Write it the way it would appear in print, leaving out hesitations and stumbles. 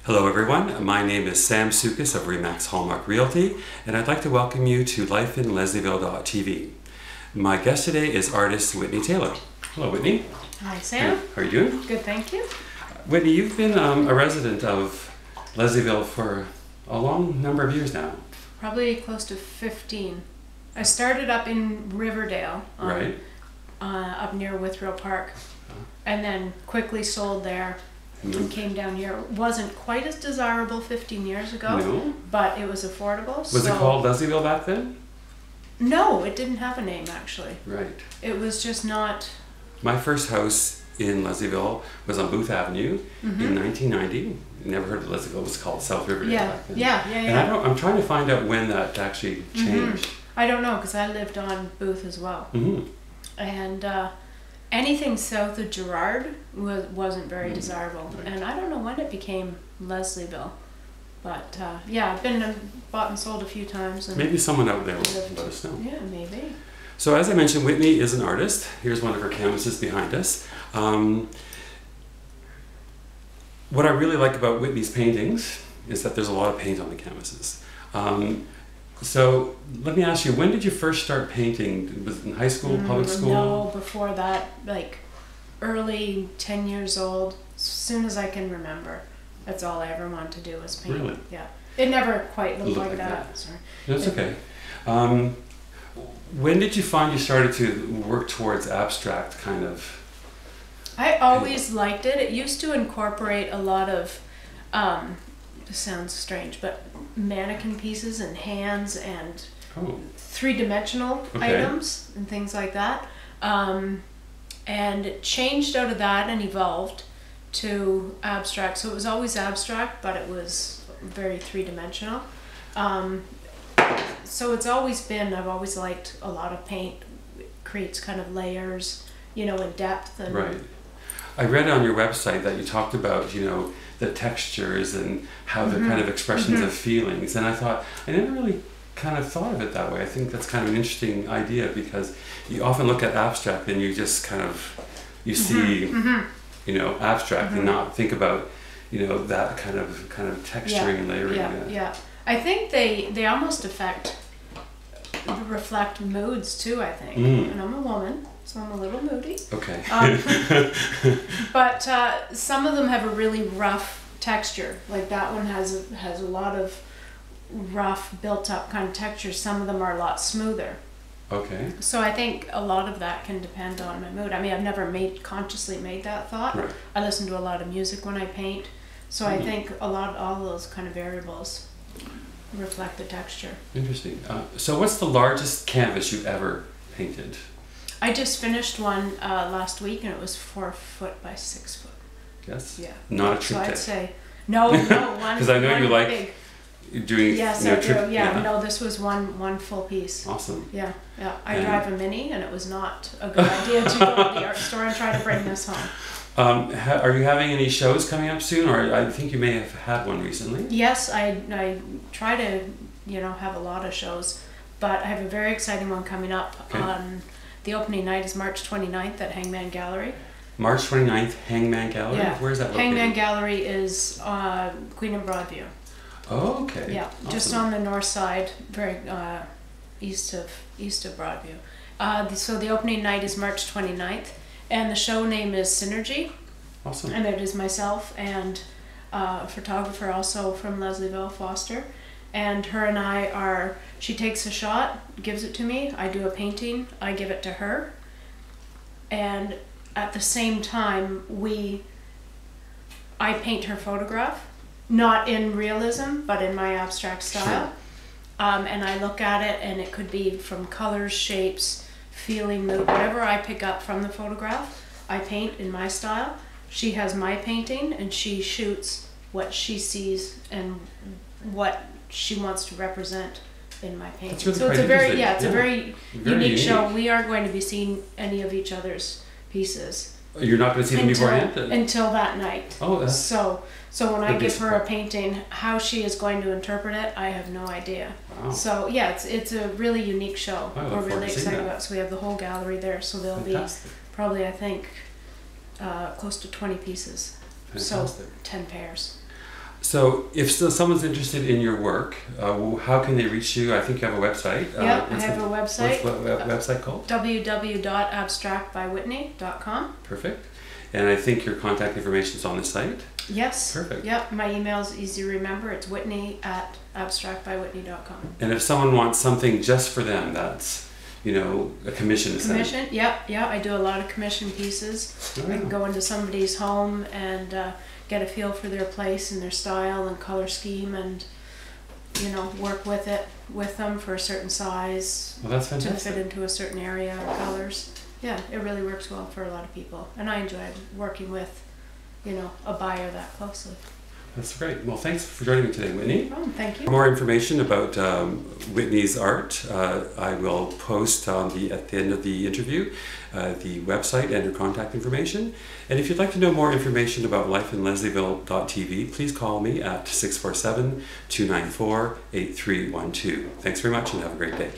Hello everyone, my name is Sam Sukas of Remax Hallmark Realty, and I'd like to welcome you to lifeinleslieville.tv. My guest today is artist Whitney Taylor. Hello Whitney. Hi Sam. How are you doing? Good, thank you. Whitney, you've been a resident of Leslieville for a long number of years now. Probably close to 15. I started up in Riverdale, Right. Up near Withrow Park, and then quickly sold there. And came down here. It wasn't quite as desirable 15 years ago, No. but it was affordable. Was it called Leslieville back then? No, it didn't have a name actually. Right. It was just not. My first house in Leslieville was on Booth Avenue in 1990. Never heard of Leslieville. It was called South Riverdale back then. Yeah. And I'm trying to find out when that actually changed. I don't know because I lived on Booth as well. And anything south of Girard wasn't very desirable. Right. And I don't know when it became Leslieville. But yeah, I've been bought and sold a few times. And Maybe someone out there will let us know. Yeah, maybe. So as I mentioned, Whitney is an artist. Here's one of her canvases behind us. What I really like about Whitney's paintings is that there's a lot of paint on the canvases. So let me ask you, when did you first start painting? Was it in high school, public school? No, before that, like early 10 years old, as soon as I can remember. That's all I ever wanted to do was paint. Really? Yeah. It never quite looked like that. Sorry. That's okay. When did you find you started to work towards abstract kind of? I always liked it. It used to incorporate a lot of, this sounds strange, but mannequin pieces and hands and three-dimensional items and things like that. And it changed out of that and evolved to abstract. So it was always abstract, but it was very three-dimensional. So it's always been, I've always liked a lot of paint. It creates kind of layers, you know, in depth. And right. I read on your website that you talked about, you know, the textures and how they're kind of expressions of feelings. And I thought, I never really kind of thought of it that way. I think that's kind of an interesting idea because you often look at abstract and you just kind of, you see, you know, abstract and not think about, you know, that kind of texturing and layering. Yeah. I think they almost reflect moods too, I think. And I'm a woman, so I'm a little moody. Okay. But some of them have a really rough texture. Like that one has a lot of rough, built-up kind of texture. Some of them are a lot smoother. Okay. So I think a lot of that can depend on my mood. I mean, I've never consciously made that thought. Right. I listen to a lot of music when I paint, so I think all of those kind of variables reflect the texture. Interesting. So what's the largest canvas you've ever painted? I just finished one last week, and it was 4 foot by 6 foot. Yes. Yeah. Not a So triptych. I'd say no, one. Because I know you like big. doing. Yes, you know, I do. Yeah. No, this was one full piece. Awesome. Yeah. I drive a Mini, and it was not a good idea to go to the art store and try to bring this home. Are you having any shows coming up soon, or I think you may have had one recently? Yes, I try to, you know, have a lot of shows, but I have a very exciting one coming up. On the opening night is March 29th at Hangman Gallery. March 29th, Hangman Gallery? Yeah. Where is that located? Hangman Gallery is Queen and Broadview. Oh, okay. Yeah, awesome. just on the north side, very east of Broadview. So the opening night is March 29th, and the show name is Synergy. Awesome. And it is myself and a photographer also from Leslieville, Foster. And her and I are, she takes a shot, gives it to me, I do a painting, I give it to her. And at the same time, I paint her photograph, not in realism, but in my abstract style. Sure. And I look at it, and it could be from colors, shapes, feeling, mood, whatever I pick up from the photograph, I paint in my style. She has my painting, and she shoots what she sees and what she wants to represent in my painting. That's really so it's a very it's a very unique show. We aren't going to be seeing any of each other's pieces. You're not going to see them beforehand? Until that night. Oh, that's... So when I give her a painting, how she is going to interpret it, I have no idea. Wow. So yeah, it's a really unique show. We're really excited about it. So we have the whole gallery there. So there'll be probably, I think, close to 20 pieces. Fantastic. So 10 pairs. So if someone's interested in your work, how can they reach you? I think you have a website. Yeah, I have a website. What's the website called? www.abstractbyWhitney.com. Perfect. And I think your contact information is on the site. Yes. Perfect. Yep. My email is easy to remember. It's Whitney@abstractbywhitney.com. And if someone wants something just for them, that's, you know, a commission. Commission? Yeah. I do a lot of commission pieces. Oh. I can go into somebody's home and get a feel for their place and their style and color scheme, and you know, work with them for a certain size. Well, that's fantastic. To fit into a certain area or colors. Yeah, it really works well for a lot of people, and I enjoy working with, you know, a buyer that closely. That's great. Well, thanks for joining me today, Whitney. Oh, thank you. For more information about Whitney's art, I will post at the end of the interview the website and her contact information. And if you'd like to know more information about life in Leslieville.tv, please call me at 647-294-8312. Thanks very much and have a great day.